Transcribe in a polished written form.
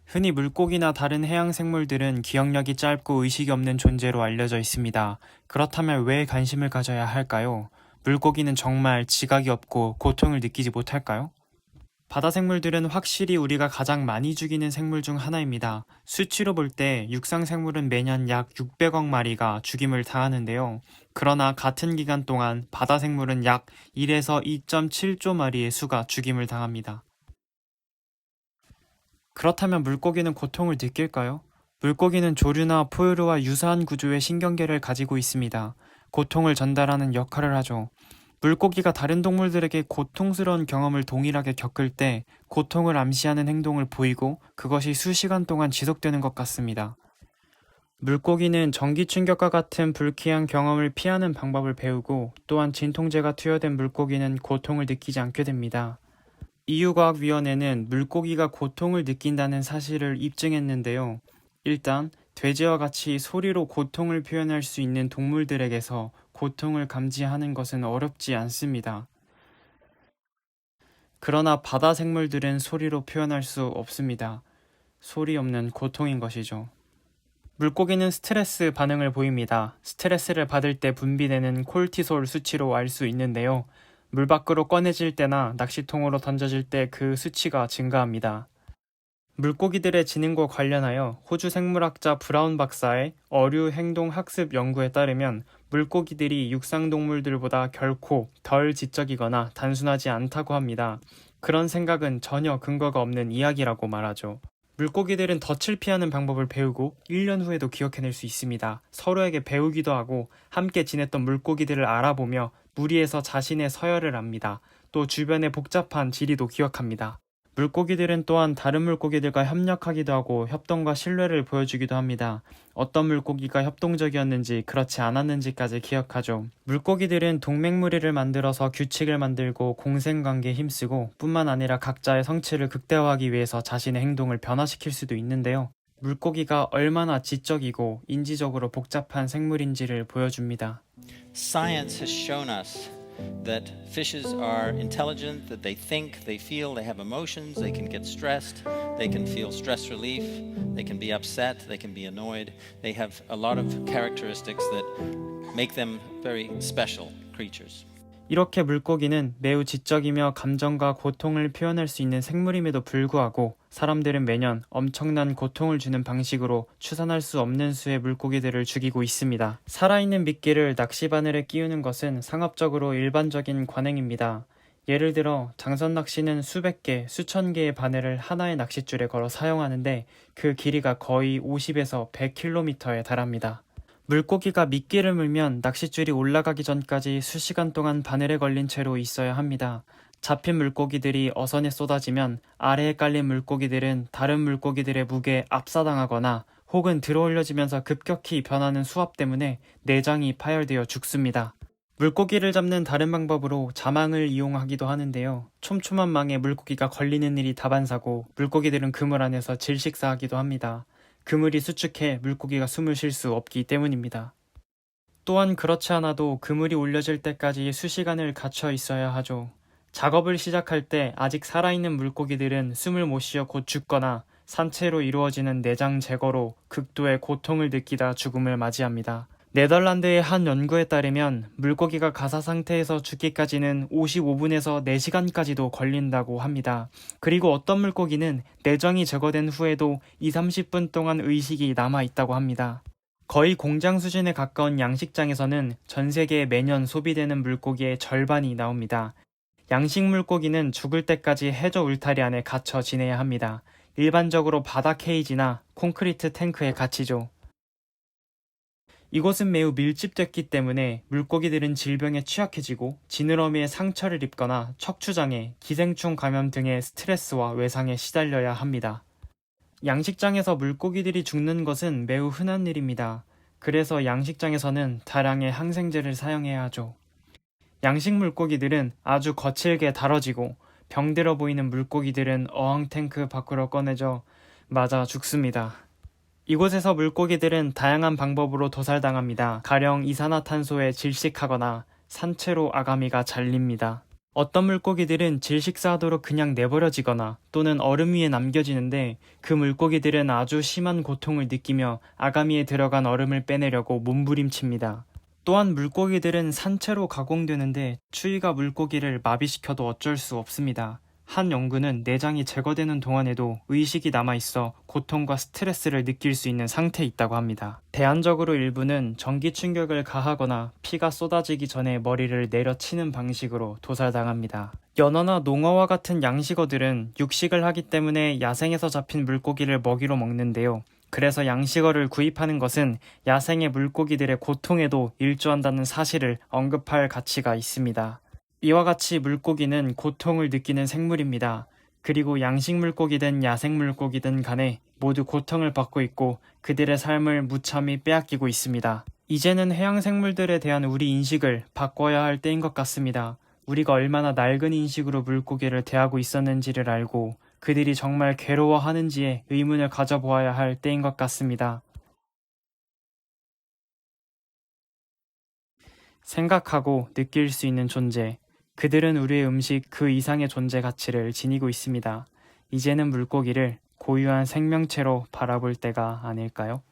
흔히 물고기나 다른 해양 생물들은 기억력이 짧고 의식이 없는 존재로 알려져 있습니다. 그렇다면 왜 관심을 가져야 할까요? 물고기는 정말 지각이 없고 고통을 느끼지 못할까요? 바다 생물들은 확실히 우리가 가장 많이 죽이는 생물 중 하나입니다. 수치로 볼 때 육상 생물은 매년 약 600억 마리가 죽임을 당하는데요. 그러나 같은 기간 동안 바다 생물은 약 1에서 2.7조 마리의 수가 죽임을 당합니다. 그렇다면 물고기는 고통을 느낄까요? 물고기는 조류나 포유류와 유사한 구조의 신경계를 가지고 있습니다. 고통을 전달하는 역할을 하죠. 물고기가 다른 동물들에게 고통스러운 경험을 동일하게 겪을 때 고통을 암시하는 행동을 보이고 그것이 수시간 동안 지속되는 것 같습니다. 물고기는 전기 충격과 같은 불쾌한 경험을 피하는 방법을 배우고 또한 진통제가 투여된 물고기는 고통을 느끼지 않게 됩니다. 인류과학위원회는 물고기가 고통을 느낀다는 사실을 입증했는데요. 일단 돼지와 같이 소리로 고통을 표현할 수 있는 동물들에게서 고통을 감지하는 것은 어렵지 않습니다. 그러나 바다 생물들은 소리로 표현할 수 없습니다. 소리 없는 고통인 것이죠. 물고기는 스트레스 반응을 보입니다. 스트레스를 받을 때 분비되는 콜티솔 수치로 알 수 있는데요. 물 밖으로 꺼내질 때나 낚시통으로 던져질 때 그 수치가 증가합니다. 물고기들의 지능과 관련하여 호주 생물학자 브라운 박사의 어류 행동 학습 연구에 따르면 물고기들이 육상동물들보다 결코 덜 지적이거나 단순하지 않다고 합니다. 그런 생각은 전혀 근거가 없는 이야기라고 말하죠. 물고기들은 덫을 피하는 방법을 배우고 1년 후에도 기억해낼 수 있습니다. 서로에게 배우기도 하고 함께 지냈던 물고기들을 알아보며 무리에서 자신의 서열을 압니다. 또 주변의 복잡한 지리도 기억합니다. 물고기들은 또한 다른 물고기들과 협력하기도 하고 협동과 신뢰를 보여주기도 합니다. 어떤 물고기가 협동적이었는지 그렇지 않았는지까지 기억하죠. 물고기들은 동맹무리를 만들어서 규칙을 만들고 공생관계에 힘쓰고 뿐만 아니라 각자의 성취를 극대화하기 위해서 자신의 행동을 변화시킬 수도 있는데요. 물고기가 얼마나 지적이고 인지적으로 복잡한 생물인지를 보여줍니다. Science has shown us that fishes are intelligent, that they think, they feel, they have emotions, they can get stressed, they can feel stress relief, they can be upset, they can be annoyed. They have a lot of characteristics that make them very special creatures. 이렇게 물고기는 매우 지적이며 감정과 고통을 표현할 수 있는 생물임에도 불구하고 사람들은 매년 엄청난 고통을 주는 방식으로 추산할 수 없는 수의 물고기들을 죽이고 있습니다. 살아있는 미끼를 낚시바늘에 끼우는 것은 상업적으로 일반적인 관행입니다. 예를 들어 장선 낚시는 수백 개, 수천 개의 바늘을 하나의 낚싯줄에 걸어 사용하는데 그 길이가 거의 50에서 100km에 달합니다. 물고기가 미끼를 물면 낚싯줄이 올라가기 전까지 수시간 동안 바늘에 걸린 채로 있어야 합니다. 잡힌 물고기들이 어선에 쏟아지면 아래에 깔린 물고기들은 다른 물고기들의 무게에 압사당하거나 혹은 들어올려지면서 급격히 변하는 수압 때문에 내장이 파열되어 죽습니다. 물고기를 잡는 다른 방법으로 자망을 이용하기도 하는데요. 촘촘한 망에 물고기가 걸리는 일이 다반사고 물고기들은 그물 안에서 질식사하기도 합니다. 그물이 수축해 물고기가 숨을 쉴 수 없기 때문입니다. 또한 그렇지 않아도 그물이 올려질 때까지 수시간을 갇혀 있어야 하죠. 작업을 시작할 때 아직 살아있는 물고기들은 숨을 못 쉬어 곧 죽거나 산채로 이루어지는 내장 제거로 극도의 고통을 느끼다 죽음을 맞이합니다. 네덜란드의 한 연구에 따르면 물고기가 가사 상태에서 죽기까지는 55분에서 4시간까지도 걸린다고 합니다. 그리고 어떤 물고기는 내장이 제거된 후에도 20-30분 동안 의식이 남아있다고 합니다. 거의 공장 수준에 가까운 양식장에서는 전 세계에 매년 소비되는 물고기의 절반이 나옵니다. 양식 물고기는 죽을 때까지 해저 울타리 안에 갇혀 지내야 합니다. 일반적으로 바다 케이지나 콘크리트 탱크에 갇히죠. 이곳은 매우 밀집됐기 때문에 물고기들은 질병에 취약해지고 지느러미에 상처를 입거나 척추장애, 기생충 감염 등의 스트레스와 외상에 시달려야 합니다. 양식장에서 물고기들이 죽는 것은 매우 흔한 일입니다. 그래서 양식장에서는 다량의 항생제를 사용해야 하죠. 양식 물고기들은 아주 거칠게 다뤄지고 병들어 보이는 물고기들은 어항 탱크 밖으로 꺼내져 맞아 죽습니다. 이곳에서 물고기들은 다양한 방법으로 도살당합니다. 가령 이산화탄소에 질식하거나 산채로 아가미가 잘립니다. 어떤 물고기들은 질식사하도록 그냥 내버려지거나 또는 얼음 위에 남겨지는데 그 물고기들은 아주 심한 고통을 느끼며 아가미에 들어간 얼음을 빼내려고 몸부림칩니다. 또한 물고기들은 산채로 가공되는데 추위가 물고기를 마비시켜도 어쩔 수 없습니다. 한 연구는 내장이 제거되는 동안에도 의식이 남아있어 고통과 스트레스를 느낄 수 있는 상태에 있다고 합니다. 대안적으로 일부는 전기 충격을 가하거나 피가 쏟아지기 전에 머리를 내려치는 방식으로 도살당합니다. 연어나 농어와 같은 양식어들은 육식을 하기 때문에 야생에서 잡힌 물고기를 먹이로 먹는데요. 그래서 양식어를 구입하는 것은 야생의 물고기들의 고통에도 일조한다는 사실을 언급할 가치가 있습니다. 이와 같이 물고기는 고통을 느끼는 생물입니다. 그리고 양식 물고기든 야생 물고기든 간에 모두 고통을 받고 있고 그들의 삶을 무참히 빼앗기고 있습니다. 이제는 해양 생물들에 대한 우리 인식을 바꿔야 할 때인 것 같습니다. 우리가 얼마나 낡은 인식으로 물고기를 대하고 있었는지를 알고 그들이 정말 괴로워하는지에 의문을 가져보아야 할 때인 것 같습니다. 생각하고 느낄 수 있는 존재. 그들은 우리의 음식 그 이상의 존재 가치를 지니고 있습니다. 이제는 물고기를 고유한 생명체로 바라볼 때가 아닐까요?